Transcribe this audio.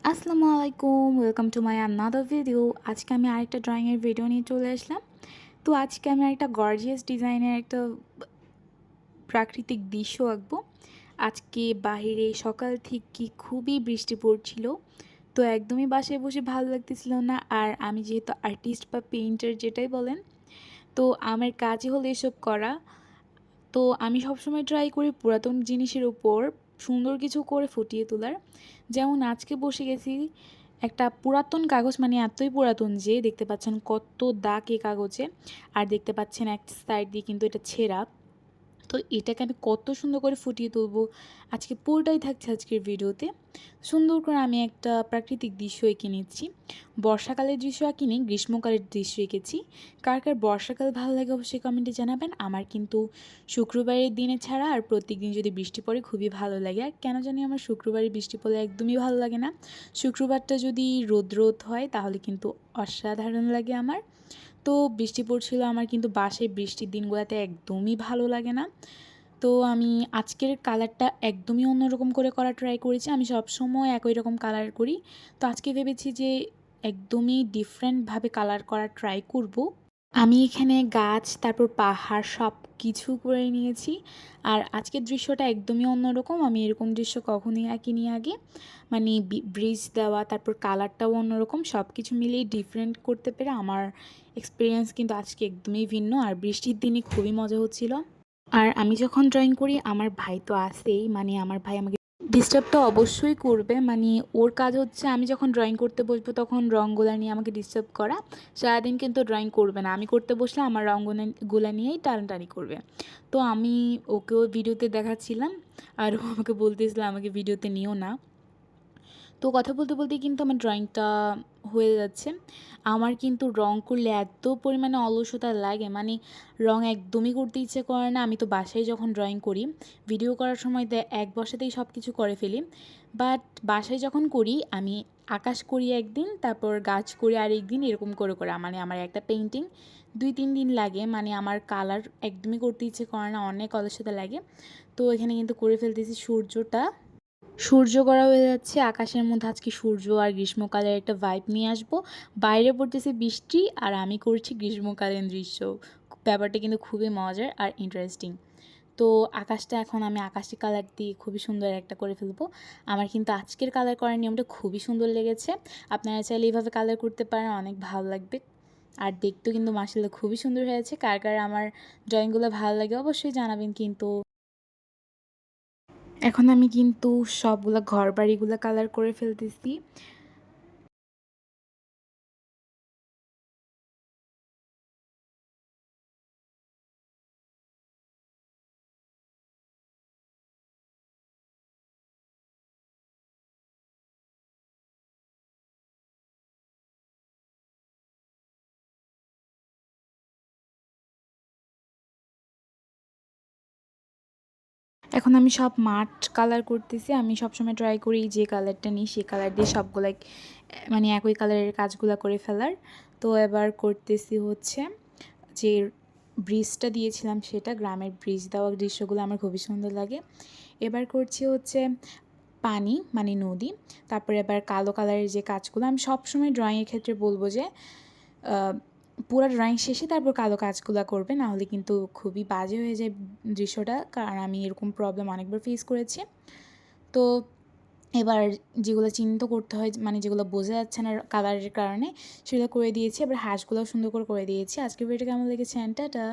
আসসালামু আলাইকুম, welcome to my another video. আজকে আমি আরেকটা ড্রয়িংয়ের ভিডিও নিয়ে চলে আসলাম। তো আজকে আমি একটা গর্জিয়াস ডিজাইনের একটা প্রাকৃতিক দৃশ্য আঁকবো। আজকে বাহিরে সকাল থেকে খুবই বৃষ্টি পড়ছিল, তো একদমই বাসায় বসে ভালো লাগতেছিল না। আর আমি যেহেতু আর্টিস্ট বা পেইন্টার যেটাই বলেন, তো আমার কাজই হলো এসব করা। তো আমি সবসময় ট্রাই করি পুরাতন জিনিসের উপর সুন্দর কিছু করে ফুটিয়ে তোলার। যেমন আজকে বসে গেছি একটা পুরাতন কাগজ, মানে এতই পুরাতন যে দেখতে পাচ্ছেন কত দাগ এই কাগজে, আর দেখতে পাচ্ছেন এক সাইড দিয়ে কিন্তু এটা ছেঁড়া। তো এটাকে আমি কত সুন্দর করে ফুটিয়ে তুলবো আজকে পুরোটাই থাকছে আজকের ভিডিওতে। সুন্দর করে আমি একটা প্রাকৃতিক দৃশ্য এঁকে নিচ্ছি। বর্ষাকালের দৃশ্য আঁকিনি, গ্রীষ্মকালের দৃশ্য এঁকেছি। কার কার বর্ষাকাল ভালো লাগে অবশ্যই কমেন্টে জানাবেন। আমার কিন্তু শুক্রবারের দিনে ছাড়া আর প্রত্যেক দিন যদি বৃষ্টি পড়ে খুবই ভালো লাগে। আর কেন জানি আমার শুক্রবারে বৃষ্টি পড়লে একদমই ভালো লাগে না। শুক্রবারটা যদি রোদ হয় তাহলে কিন্তু অসাধারণ লাগে আমার। তো বৃষ্টি পড়ছিল আমার, কিন্তু বাসায় বৃষ্টির দিনগুলোতে একদমই ভালো লাগে না। তো আমি আজকের কালারটা একদমই অন্যরকম করে করা ট্রাই করেছি। আমি সবসময় একই রকম কালার করি, তো আজকে ভেবেছি যে একদমই ডিফারেন্টভাবে কালার করা ট্রাই করব। আমি এখানে গাছ, তারপর পাহাড় সব কিছু করে নিয়েছি। আর আজকের দৃশ্যটা একদমই অন্যরকম। আমি এরকম দৃশ্য কখনোই আঁকিনি আগে। মানে ব্রিজ দেওয়া, তারপর কালারটাও অন্যরকম, সব কিছু মিলিয়ে ডিফারেন্ট করতে পেরে আমার এক্সপিরিয়েন্স কিন্তু আজকে একদমই ভিন্ন। আর বৃষ্টির দিনে খুবই মজা হচ্ছিল। আর আমি যখন ড্রয়িং করি আমার ভাই তো আছেই, মানে আমার ভাই আমাকে ডিস্টার্ব তো অবশ্যই করবে। মানে ওর কাজ হচ্ছে আমি যখন ড্রয়িং করতে বসবো তখন রঙগুলা নিয়ে আমাকে ডিস্টার্ব করা। সারাদিন কিন্তু ড্রয়িং করবে না, আমি করতে বসলে আমার রঙগুলা নিয়েই টানাটানি করবে। তো আমি ওকেও ভিডিওতে দেখাচ্ছিলাম, আর ও আমাকে বলতেছিল আমাকে ভিডিওতে নিও না। তো কথা বলতে বলতেই কিন্তু আমার ড্রয়িংটা হয়ে যাচ্ছে। আমার কিন্তু রং করলে এত পরিমাণে অলসতা লাগে, মানে রং একদমই করতে ইচ্ছে করে না। আমি তো বাসায় যখন ড্রয়িং করি, ভিডিও করার সময় এক বসাতেই সব কিছু করে ফেলি, বাট বাসায় যখন করি আমি আকাশ করি একদিন, তারপর গাছ করি আরেক দিন, এরকম করে করে মানে আমার একটা পেইন্টিং 2-3 দিন লাগে। মানে আমার কালার একদমই করতে ইচ্ছে করে না, অনেক অলসতা লাগে। তো এখানে কিন্তু করে ফেলতেছি সূর্যটা। সূর্য করা হয়ে যাচ্ছে আকাশের মধ্যে। আজকে সূর্য আর গ্রীষ্মকালের একটা ভাইব নিয়ে আসবো। বাইরে পড়তেছে বৃষ্টি আর আমি করছি গ্রীষ্মকালীন দৃশ্য। ব্যাপারটা কিন্তু খুবই মজার আর ইন্টারেস্টিং। তো আকাশটা এখন আমি আকাশি কালার দিয়ে খুবই সুন্দর একটা করে ফেলবো। আমার কিন্তু আজকের কালার করার নিয়মটা খুবই সুন্দর লেগেছে। আপনারা চাইলে এইভাবে কালার করতে পারেন, অনেক ভালো লাগবে। আর দেখতেও কিন্তু মাশাআল্লাহ খুবই সুন্দর হয়েছে। কার কার আমার ড্রয়িংগুলো ভালো লাগে অবশ্যই জানাবেন কিন্তু। এখন আমি কিন্তু সবগুলা ঘরবাড়িগুলা কালার করে ফেলতেছি। এখন আমি সব মাঠ কালার করতেছি। আমি সবসময় ট্রাই করি যে কালারটা নিই সেই কালার দিয়ে সবগুলাই মানে একই কালারের কাজগুলা করে ফেলার। তো এবার করতেছি হচ্ছে যে ব্রিজটা দিয়েছিলাম সেটা, গ্রামের ব্রিজ দেওয়া দৃশ্যগুলো আমার খুবই সুন্দর লাগে। এবার করছি হচ্ছে পানি, মানে নদী। তারপরে এবার কালো কালারের যে কাজগুলো, আমি সবসময় ড্রয়িংয়ের ক্ষেত্রে বলবো যে পুরো ড্রয়িং শেষে তারপর কালো কাজগুলো করবে, না হলে কিন্তু খুবই বাজে হয়ে যায় দৃশ্যটা। কারণ আমি এরকম প্রবলেম অনেকবার ফেস করেছি। তো এবার যেগুলো চিহ্নিত করতে হয়, মানে যেগুলো বোঝা যাচ্ছে না কালারের কারণে, সেগুলো করে দিয়েছি। এবার হাঁসগুলোও সুন্দর করে দিয়েছি। আজকের ভিডিওটা কেমন লেগেছে? টাটা।